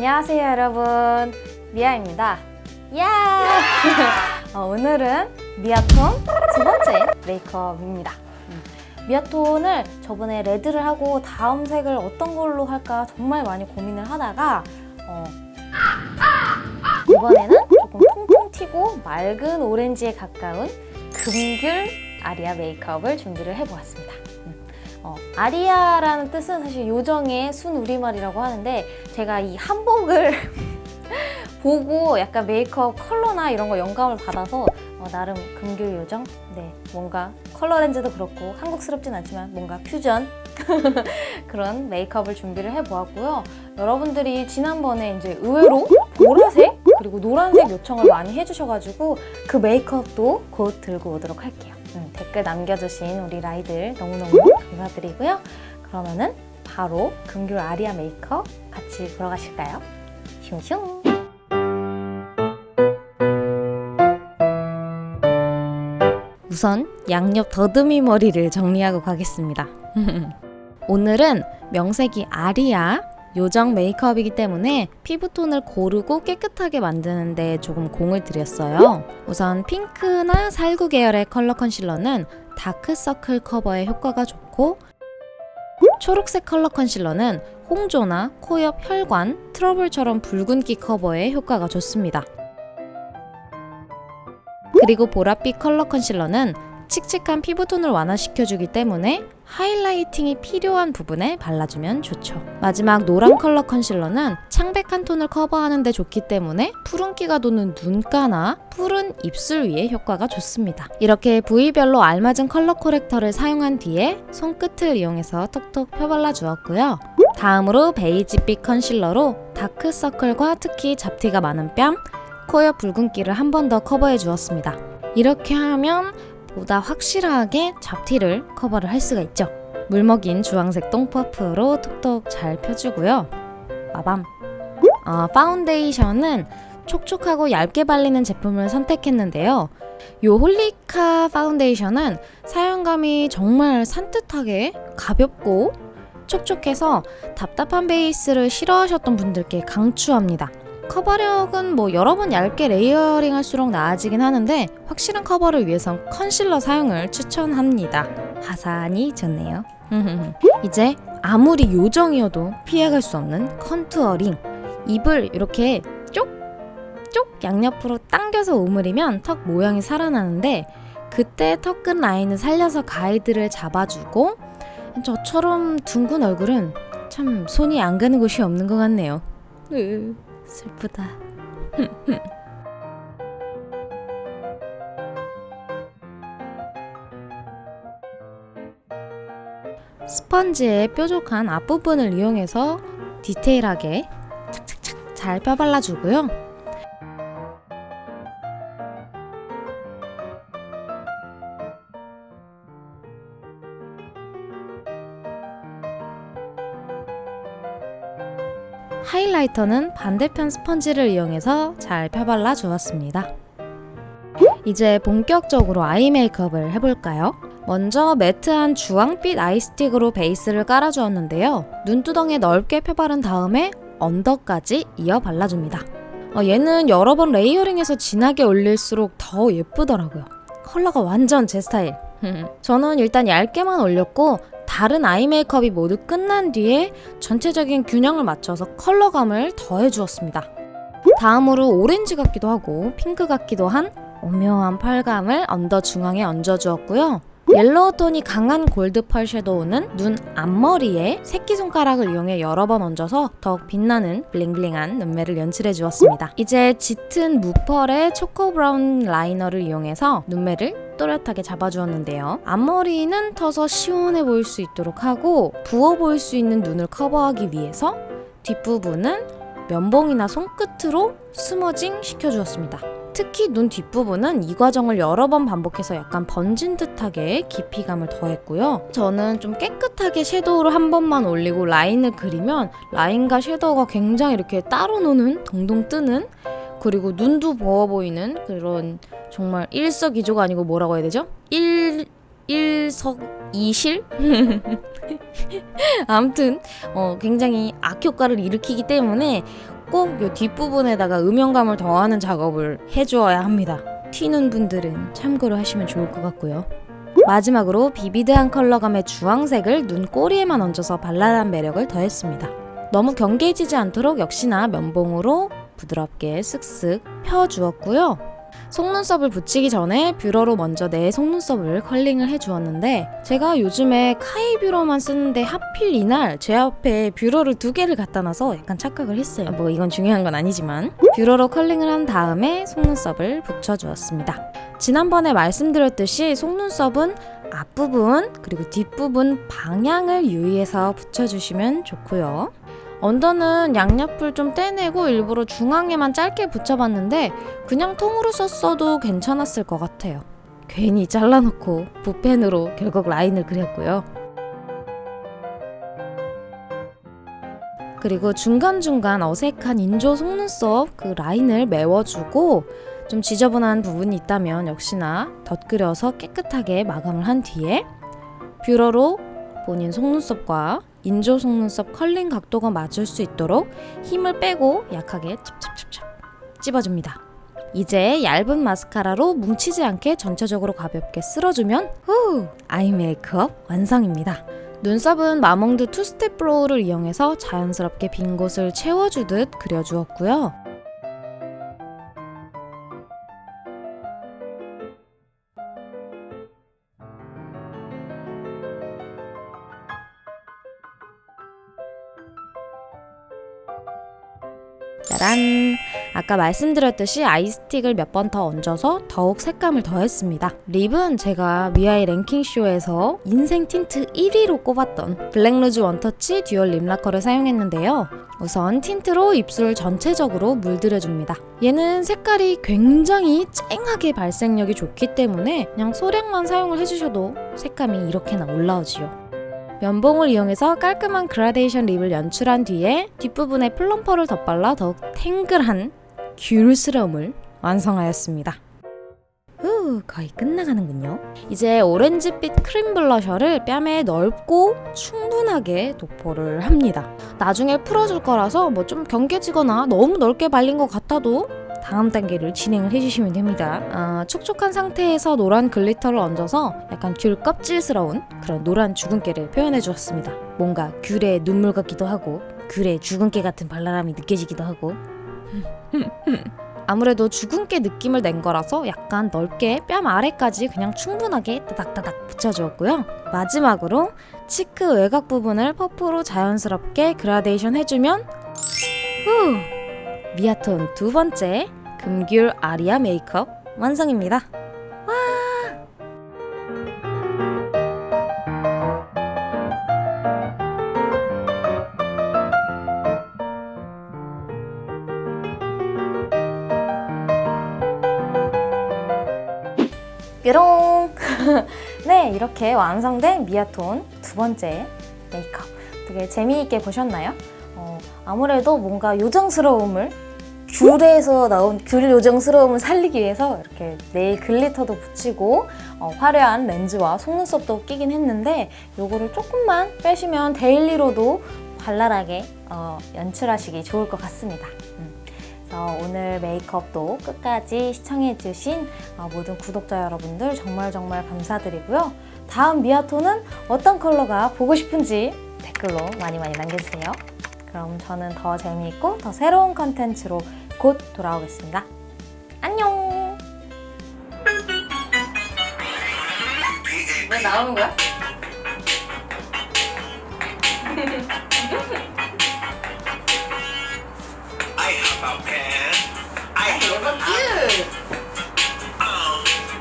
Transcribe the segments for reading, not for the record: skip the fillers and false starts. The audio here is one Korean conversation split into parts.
안녕하세요 여러분, 미아입니다. 야! 오늘은 미아톤 두 번째 메이크업입니다. 미아톤을 저번에 레드를 하고 다음 색을 어떤 걸로 할까 정말 많이 고민을 하다가 이번에는 조금 통통 튀고 맑은 오렌지에 가까운 금귤 아리아 메이크업을 준비를 해보았습니다. 아리아라는 뜻은 사실 요정의 순우리말이라고 하는데 제가 이 한복을 보고 약간 메이크업 컬러나 이런 거 영감을 받아서 나름 금귤 요정? 네, 뭔가 컬러 렌즈도 그렇고 한국스럽진 않지만 뭔가 퓨전 그런 메이크업을 준비를 해보았고요. 여러분들이 지난번에 이제 의외로 보라색 그리고 노란색 요청을 많이 해주셔가지고 그 메이크업도 곧 들고 오도록 할게요. 댓글 남겨주신 우리 라이들 너무너무 감사드리고요. 그러면은 바로 금귤 아리아 메이크업 같이 보러 가실까요? 슝슝! 우선 양옆 더듬이 머리를 정리하고 가겠습니다. 오늘은 명색이 아리아 요정 메이크업이기 때문에 피부톤을 고르고 깨끗하게 만드는데 조금 공을 들였어요. 우선 핑크나 살구 계열의 컬러 컨실러는 다크서클 커버에 효과가 좋고, 초록색 컬러 컨실러는 홍조나 코 옆 혈관, 트러블처럼 붉은기 커버에 효과가 좋습니다. 그리고 보랏빛 컬러 컨실러는 칙칙한 피부톤을 완화시켜주기 때문에 하이라이팅이 필요한 부분에 발라주면 좋죠. 마지막 노란 컬러 컨실러는 창백한 톤을 커버하는 데 좋기 때문에 푸른기가 도는 눈가나 푸른 입술 위에 효과가 좋습니다. 이렇게 부위별로 알맞은 컬러 코렉터를 사용한 뒤에 손끝을 이용해서 톡톡 펴발라 주었고요. 다음으로 베이지빛 컨실러로 다크서클과 특히 잡티가 많은 뺨, 코 옆 붉은기를 한 번 더 커버해 주었습니다. 이렇게 하면 보다 확실하게 잡티를 커버를 할 수가 있죠. 물먹인 주황색 똥퍼프로 톡톡 잘 펴주고요. 빠밤! 파운데이션은 촉촉하고 얇게 발리는 제품을 선택했는데요. 이 홀리카 파운데이션은 사용감이 정말 산뜻하게 가볍고 촉촉해서 답답한 베이스를 싫어하셨던 분들께 강추합니다. 커버력은 여러 번 얇게 레이어링 할수록 나아지긴 하는데 확실한 커버를 위해선 컨실러 사용을 추천합니다. 하산이 좋네요. 이제 아무리 요정이어도 피해갈 수 없는 컨투어링. 입을 이렇게 쪽쪽 양옆으로 당겨서 오므리면 턱 모양이 살아나는데, 그때 턱 끝 라인을 살려서 가이드를 잡아주고, 저처럼 둥근 얼굴은 참 손이 안 가는 곳이 없는 것 같네요. 슬프다. 스펀지의 뾰족한 앞부분을 이용해서 디테일하게 착착착 잘 펴발라주고요. 하이라이터는 반대편 스펀지를 이용해서 잘 펴발라 주었습니다. 이제 본격적으로 아이 메이크업을 해볼까요? 먼저 매트한 주황빛 아이스틱으로 베이스를 깔아주었는데요. 눈두덩이에 넓게 펴바른 다음에 언더까지 이어 발라줍니다. 얘는 여러 번 레이어링해서 진하게 올릴수록 더 예쁘더라고요. 컬러가 완전 제 스타일. 저는 일단 얇게만 올렸고, 다른 아이 메이크업이 모두 끝난 뒤에 전체적인 균형을 맞춰서 컬러감을 더해주었습니다. 다음으로 오렌지 같기도 하고 핑크 같기도 한 오묘한 펄감을 언더 중앙에 얹어주었고요. 옐로우 톤이 강한 골드 펄 섀도우는 눈 앞머리에 새끼손가락을 이용해 여러 번 얹어서 더욱 빛나는 블링블링한 눈매를 연출해 주었습니다. 이제 짙은 무펄의 초코 브라운 라이너를 이용해서 눈매를 또렷하게 잡아주었는데요. 앞머리는 터서 시원해 보일 수 있도록 하고 부어 보일 수 있는 눈을 커버하기 위해서 뒷부분은 면봉이나 손끝으로 스머징 시켜주었습니다. 특히 눈 뒷부분은 이 과정을 여러 번 반복해서 약간 번진 듯하게 깊이감을 더했고요. 저는 좀 깨끗하게 섀도우를 한 번만 올리고 라인을 그리면 라인과 섀도우가 굉장히 이렇게 따로 노는, 동동 뜨는, 그리고 눈도 부어 보이는 그런 정말 일석이조가 아니고 뭐라고 해야 되죠? 일석이실? 아무튼 굉장히 악효과를 일으키기 때문에 꼭 이 뒷부분에다가 음영감을 더하는 작업을 해주어야 합니다. 튀는 분들은 참고로 하시면 좋을 것 같고요. 마지막으로 비비드한 컬러감의 주황색을 눈꼬리에만 얹어서 발랄한 매력을 더했습니다. 너무 경계지지 않도록 역시나 면봉으로 부드럽게 쓱쓱 펴주었고요. 속눈썹을 붙이기 전에 뷰러로 먼저 내 속눈썹을 컬링을 해주었는데 제가 요즘에 카이 뷰러만 쓰는데 하필 이날 제 앞에 뷰러를 2개를 갖다 놔서 약간 착각을 했어요. 뭐 이건 중요한 건 아니지만 뷰러로 컬링을 한 다음에 속눈썹을 붙여주었습니다. 지난번에 말씀드렸듯이 속눈썹은 앞부분 그리고 뒷부분 방향을 유의해서 붙여주시면 좋고요. 언더는 양옆을 좀 떼내고 일부러 중앙에만 짧게 붙여봤는데 그냥 통으로 썼어도 괜찮았을 것 같아요. 괜히 잘라놓고 붓펜으로 결국 라인을 그렸고요. 그리고 중간중간 어색한 인조 속눈썹 그 라인을 메워주고 좀 지저분한 부분이 있다면 역시나 덧그려서 깨끗하게 마감을 한 뒤에 뷰러로 본인 속눈썹과 인조 속눈썹 컬링 각도가 맞을 수 있도록 힘을 빼고 약하게 찹찹찹찹 찝어줍니다. 이제 얇은 마스카라로 뭉치지 않게 전체적으로 가볍게 쓸어주면 아이 메이크업 완성입니다. 눈썹은 마몽드 투스텝 브로우를 이용해서 자연스럽게 빈 곳을 채워주듯 그려주었고요. 짜란! 아까 말씀드렸듯이 아이스틱을 몇 번 더 얹어서 더욱 색감을 더했습니다. 립은 제가 위아이 랭킹쇼에서 인생 틴트 1위로 꼽았던 블랙루즈 원터치 듀얼 립 라커를 사용했는데요. 우선 틴트로 입술 전체적으로 물들여줍니다. 얘는 색깔이 굉장히 쨍하게 발색력이 좋기 때문에 그냥 소량만 사용을 해주셔도 색감이 이렇게나 올라오지요. 면봉을 이용해서 깔끔한 그라데이션 립을 연출한 뒤에 뒷부분에 플럼퍼를 덧발라 더욱 탱글한 귤스러움을 완성하였습니다. 거의 끝나가는군요. 이제 오렌지빛 크림 블러셔를 뺨에 넓고 충분하게 도포를 합니다. 나중에 풀어줄 거라서 뭐 좀 경계지거나 너무 넓게 발린 것 같아도 다음 단계를 진행을 해주시면 됩니다. 촉촉한 상태에서 노란 글리터를 얹어서 약간 귤 껍질스러운 그런 노란 주근깨를 표현해 주었습니다. 뭔가 귤의 눈물 같기도 하고 귤의 주근깨 같은 발랄함이 느껴지기도 하고 아무래도 주근깨 느낌을 낸 거라서 약간 넓게 뺨 아래까지 그냥 충분하게 따닥따닥 붙여주었고요. 마지막으로 치크 외곽 부분을 퍼프로 자연스럽게 그라데이션 해주면 미아톤 2번째 금귤 아리아 메이크업 완성입니다. 와! 뾰롱! 네, 이렇게 완성된 미아톤 2번째 메이크업 되게 재미있게 보셨나요? 아무래도 뭔가 요정스러움을 귤에서 나온 귤 요정스러움을 살리기 위해서 이렇게 네일 글리터도 붙이고 화려한 렌즈와 속눈썹도 끼긴 했는데 요거를 조금만 빼시면 데일리로도 발랄하게 연출하시기 좋을 것 같습니다. 그래서 오늘 메이크업도 끝까지 시청해주신 모든 구독자 여러분들 정말 감사드리고요. 다음 미아톤은 어떤 컬러가 보고 싶은지 댓글로 많이 남겨주세요. 그럼 저는 더 재미있고 더 새로운 컨텐츠로 곧 돌아오겠습니다. 안녕! 왜 나오는 거야? I have a pen. I have a cute!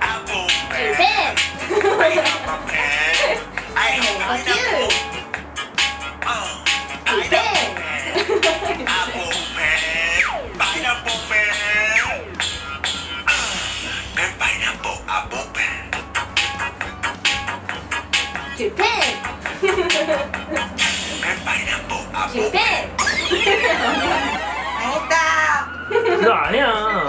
apple pen. 펜! I have a pen. I have a cute! pineapple pen. Apple pen. Pineapple pen. And pineapple apple pen. 귤펜! And pineapple apple pen. 귤펜! 망했다. 그거 아니야.